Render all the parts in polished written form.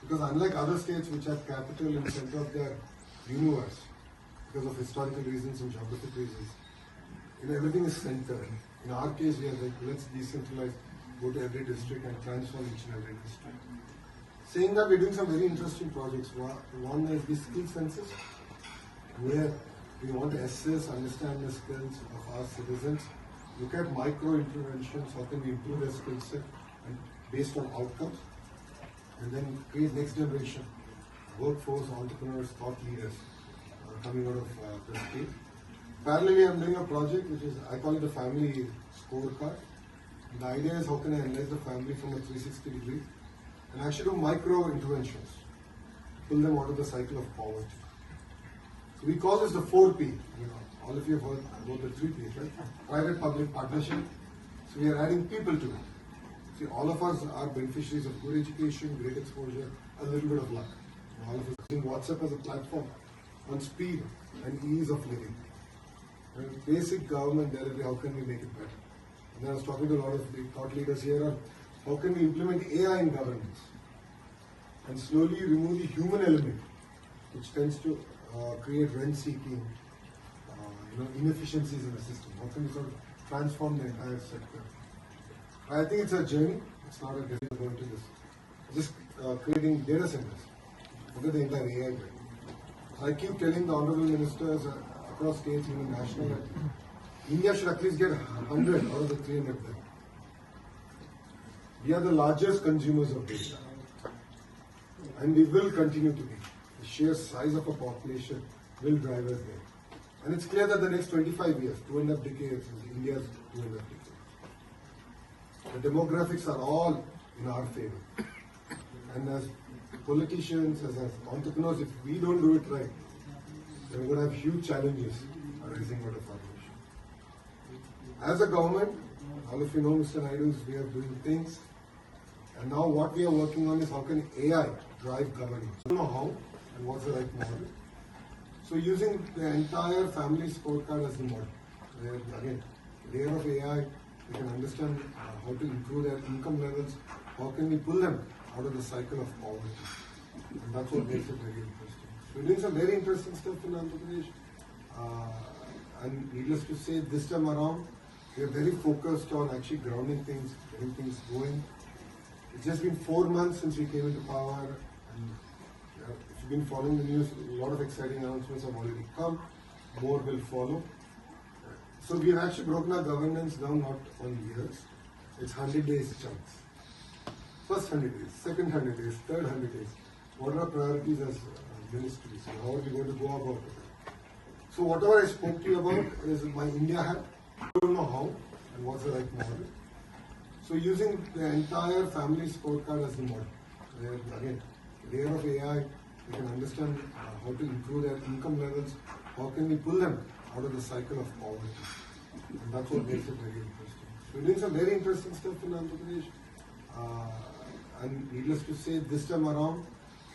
Because unlike other states which have capital in the center of their universe, because of historical reasons and geographic reasons, everything is centered. In our case, we are like, let's decentralize, go to every district and transform each and every district. Saying that, we're doing some very interesting projects. One is the skill census, where we want to assess, understand the skills of our citizens, look at micro interventions, how can we improve their skill set and based on outcomes, and then create next generation workforce, entrepreneurs, thought leaders coming out of the state. Parallelly, I'm doing a project which is, I call it the family scorecard. The idea is how can I analyze the family from a 360 degree and actually do micro interventions, pull them out of the cycle of poverty. So we call this the 4P. All of you have heard about the 3 Ps, right? Private-public partnership. So we are adding people to it. See, all of us are beneficiaries of good education, great exposure, a little bit of luck. All of us using WhatsApp as a platform on speed and ease of living. And basic government delivery, how can we make it better? And I was talking to a lot of the thought leaders here on how can we implement AI in governance and slowly remove the human element, which tends to create rent-seeking, inefficiencies in the system. How can we sort of transform the entire sector? I think it's a journey. It's not a decision going to this. Just creating data centers. Look at the entire AI thing. I keep telling the honorable ministers across states, even national, that India should at least get 100 out of the 300 there. We are the largest consumers of data, and we will continue to be. The sheer size of a population will drive us there. And it's clear that the next 25 years, 2.5 decades, is India's 2.5 decades. The demographics are all in our favor. And as politicians, as entrepreneurs, if we don't do it right, then we're going to have huge challenges arising out of our nation. As a government, all of you know Mr. Naidu's way of doing things. And now what we are working on is how can AI drive governance. We don't know how and what's the right model. So using the entire family scorecard as the model, where again, layer of AI, we can understand how to improve their income levels, how can we pull them out of the cycle of poverty. And that's what makes it very interesting. So we're doing some very interesting stuff in Andhra Pradesh. And needless to say, this time around, we are very focused on actually grounding things, getting things going. It's just been 4 months since we came into power, and if you've been following the news, a lot of exciting announcements have already come. More will follow. So we have actually broken our governance down not on years. It's 100 days chunks. First 100 days, second 100 days, third 100 days. What are our priorities as ministries? How are we going to go about it? So whatever I spoke to you about is my India Hub. I don't know how and what's the right model. So using the entire family scorecard as the model, where again, layer of AI, we can understand how to improve their income levels, how can we pull them out of the cycle of poverty. And that's what makes it very interesting. So we're doing some very interesting stuff in Andhra Pradesh. And needless to say, this time around,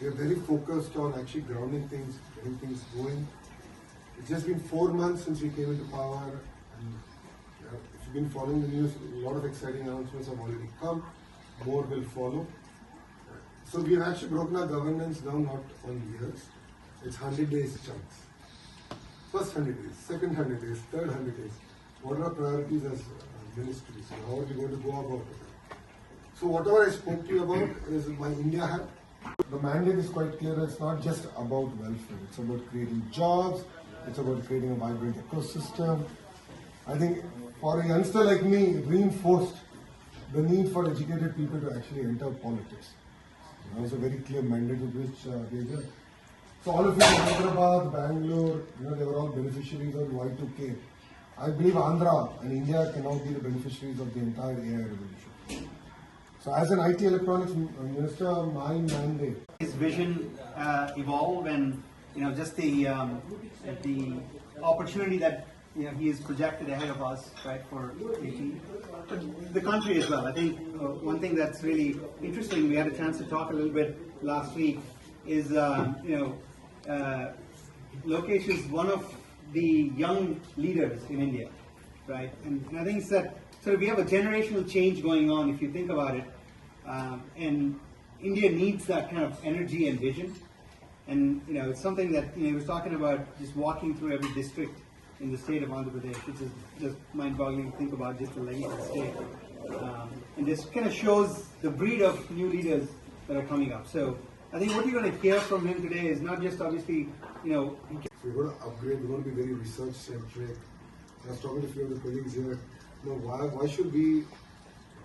we are very focused on actually grounding things, getting things going. It's just been 4 months since we came into power, and if you've been following the news, a lot of exciting announcements have already come. More will follow. So we have actually broken our governance down not on years. It's 100 days chunks. First 100 days, second 100 days, third 100 days. What are our priorities as ministries? How are we going to go about it? So whatever I spoke to you about is my India Hub. The mandate is quite clear. It's not just about welfare. It's about creating jobs. It's about creating a vibrant ecosystem. I think for a youngster like me, it reinforced the need for educated people to actually enter politics. That was a very clear mandate with which they did. So all of you in Hyderabad, Bangalore, they were all beneficiaries of Y2K. I believe Andhra and India can now be the beneficiaries of the entire AI revolution. So as an IT electronics minister, my mandate. His vision evolve, and just the opportunity that he is projected ahead of us, right, for but the country as well. I think one thing that's really interesting, we had a chance to talk a little bit last week, is Lokesh is one of the young leaders in India, right? And I think it's that we have a generational change going on, if you think about it. And India needs that kind of energy and vision. And it's something that he was talking about, just walking through every district in the state of Andhra Pradesh, which is just mind-boggling to think about, just the length of the state. And this kind of shows the breed of new leaders that are coming up. So I think what you're going to hear from him today is not just obviously, So we're going to upgrade, we're going to be very research-centric. I was talking to a few of the colleagues here, why should we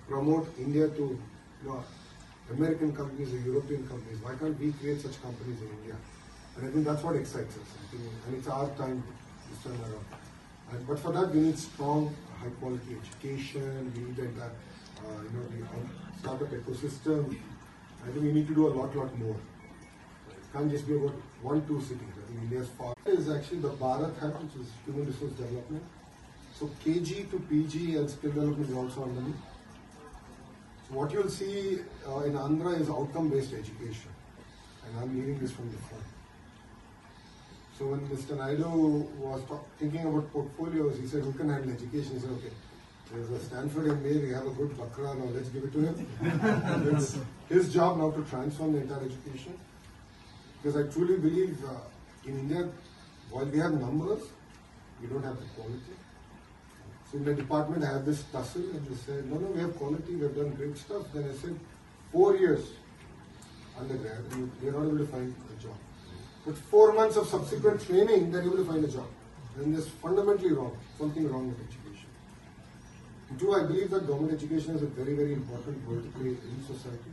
promote India to American companies or European companies? Why can't we create such companies in India? And I think that's what excites us. I think, and it's our time this time around. But for that, we need strong, high-quality education. We need that, the startup ecosystem. I think we need to do a lot more. It can't just be about 1-2 cities. I think India's far is actually the Bharat Hat, which is Human Resource Development. So KG to PG and skill development is also underneath. So what you'll see in Andhra is outcome-based education, and I'm leading this from the front. So when Mr. Naidu was thinking about portfolios, he said, who can handle education? He said, okay, there's a Stanford MBA, we have a good Bakra, now let's give it to him. It's his job now to transform the entire education. Because I truly believe in India, while we have numbers, we don't have the quality. So in the department, I had this tussle and they said, no, we have quality, we have done great stuff. Then I said, 4 years undergrad, and you're not able to find a job. But 4 months of subsequent training, they're able to find a job. Then there's fundamentally wrong, something wrong with education. And two, I believe that government education is a very important role to play in society.